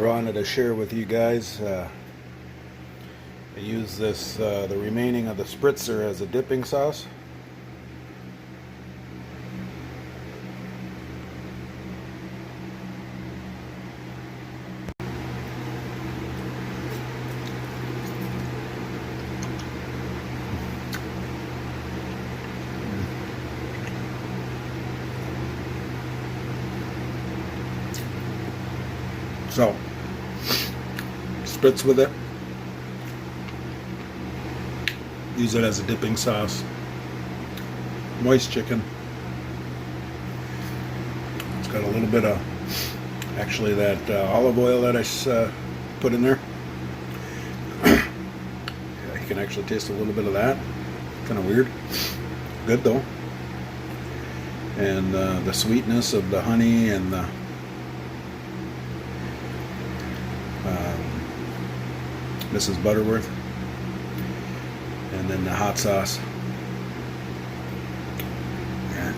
I wanted to share with you guys. I use this, the remaining of the spritzer as a dipping sauce. So, spritz with it. Use it as a dipping sauce. Moist chicken. It's got a little bit of, actually, that olive oil that I put in there. Yeah, you can actually taste a little bit of that. Kind of weird. Good though. And the sweetness of the honey and the Mrs. Butterworth, and then the hot sauce. Yeah.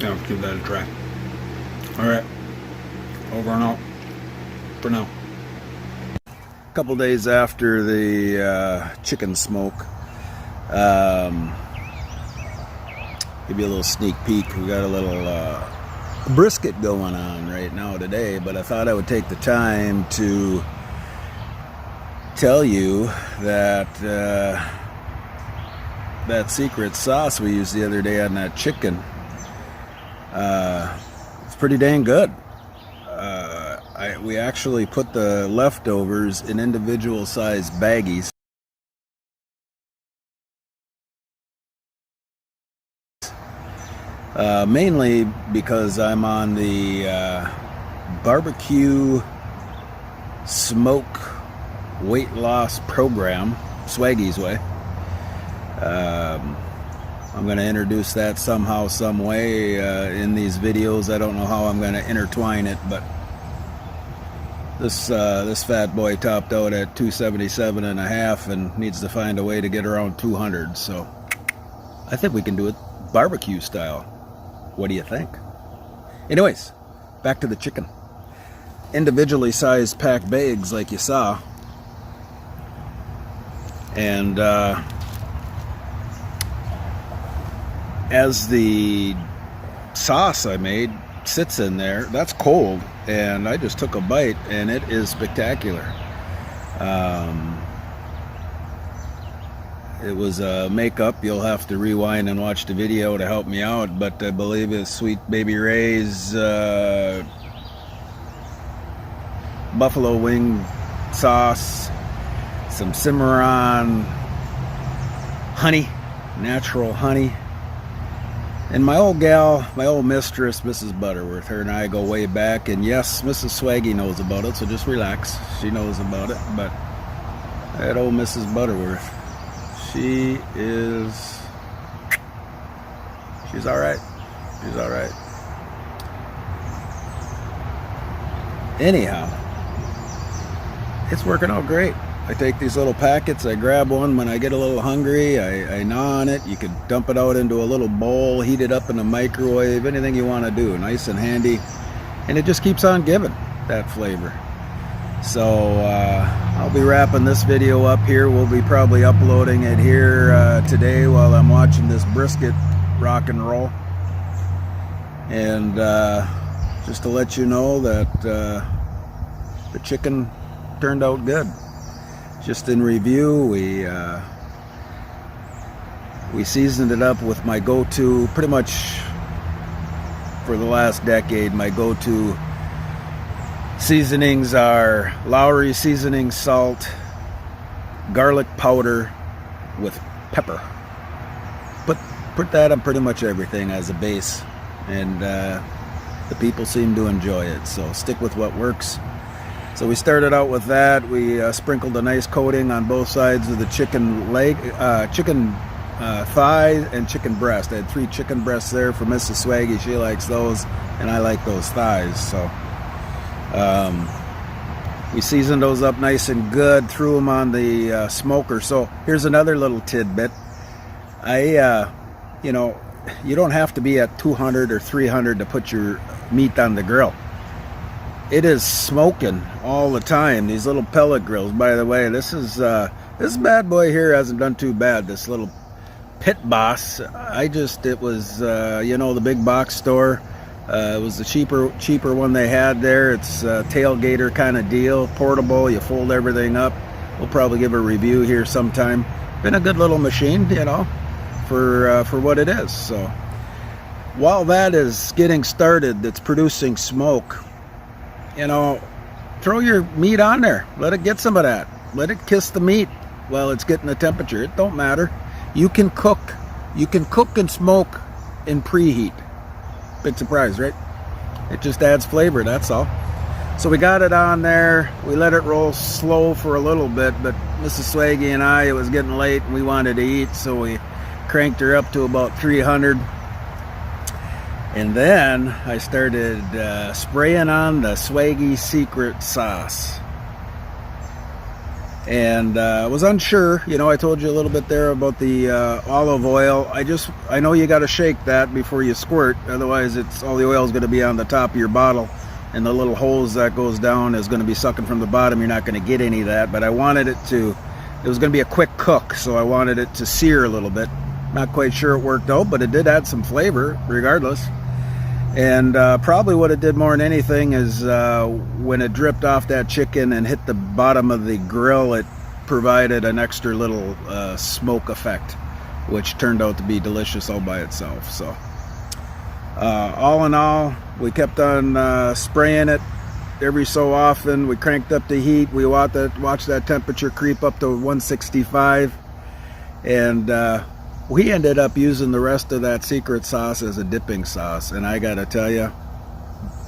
Yeah, let's give that a try. Alright, over and out for now. A couple days after the chicken smoke, give you a little sneak peek. We got a little brisket going on right now today, but I thought I would take the time to tell you that that secret sauce we used the other day on that chicken, it's pretty dang good. We actually put the leftovers in individual sized baggies. Mainly because I'm on the barbecue smoke weight loss program, SWAGGY'S way. I'm going to introduce that somehow, some way in these videos. I don't know how I'm going to intertwine it, but this fat boy topped out at 277 and a half and needs to find a way to get around 200. So I think we can do it barbecue style. What do you think? Anyways, back to the chicken. Individually sized packed bags like you saw. And as the sauce I made sits in there, that's cold. And I just took a bite and it is spectacular. It was a makeup. You'll have to rewind and watch the video to help me out, but I believe it's Sweet Baby Ray's buffalo wing sauce, some Cimarron honey, natural honey, and my old gal, my old mistress, Mrs. Butterworth. Her and I go way back, and yes, Mrs. Swaggy knows about it, so just relax. She knows about it, but that old Mrs. Butterworth, she's all right. She's all right. Anyhow, it's working out great. I take these little packets, I grab one when I get a little hungry, I gnaw on it. You can dump it out into a little bowl, heat it up in the microwave, anything you want to do, nice and handy. And it just keeps on giving that flavor. So I'll be wrapping this video up here. We'll be probably uploading it here today while I'm watching this brisket rock and roll. And just to let you know that the chicken turned out good. Just in review, we seasoned it up with my go-to, pretty much for the last decade, my go-to seasonings are Lowry seasoning salt, garlic powder with pepper. Put that on pretty much everything as a base, and the people seem to enjoy it, so stick with what works. So we started out with that. We sprinkled a nice coating on both sides of the chicken leg, chicken thigh and chicken breast. I had 3 chicken breasts there for Mrs. Swaggy. She likes those, and I like those thighs. So we seasoned those up nice and good, threw them on the smoker. So here's another little tidbit. You know, you don't have to be at 200 or 300 to put your meat on the grill. It is smoking all the time. These little pellet grills, by the way, this bad boy here hasn't done too bad. This little Pit Boss, it was the big box store. It was the cheaper one they had there. It's a tailgater kind of deal, portable. You fold everything up. We'll probably give a review here sometime. Been a good little machine, for what it is. So while that is getting started, that's producing smoke, throw your meat on there. Let it get some of that. Let it kiss the meat while it's getting the temperature. It don't matter. You can cook and smoke in preheat. Big surprise, right? It just adds flavor, that's all. So we got it on there. We let it roll slow for a little bit, but Mrs. Swaggy and I, it was getting late and we wanted to eat, so we cranked her up to about 300. And then I started spraying on the Swaggy secret sauce. And I was unsure, I told you a little bit there about the olive oil. I know you got to shake that before you squirt, otherwise all the oil is going to be on the top of your bottle, and the little hose that goes down is going to be sucking from the bottom. You're not going to get any of that, but I wanted it was going to be a quick cook, so I wanted it to sear a little bit. Not quite sure it worked out, but it did add some flavor regardless. And probably what it did more than anything is when it dripped off that chicken and hit the bottom of the grill, it provided an extra little smoke effect, which turned out to be delicious all by itself. So all in all, we kept on spraying it every so often. We cranked up the heat. We watched that temperature creep up to 165, and we ended up using the rest of that secret sauce as a dipping sauce, and I gotta tell you,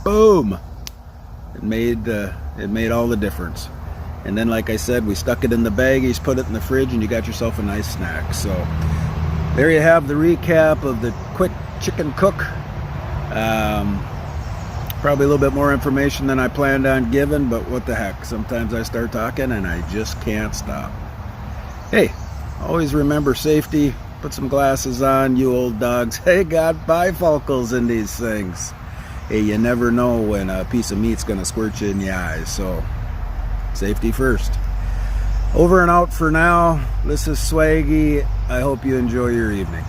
boom! It made all the difference. And then, like I said, we stuck it in the baggies, put it in the fridge, and you got yourself a nice snack. So there you have the recap of the quick chicken cook. Probably a little bit more information than I planned on giving, but what the heck? Sometimes I start talking and I just can't stop. Hey, always remember safety. Put some glasses on, you old dogs. Hey, got bifocals in these things. Hey, you never know when a piece of meat's going to squirt you in the eyes, so safety first. Over and out for now. This is Swaggy. I hope you enjoy your evening.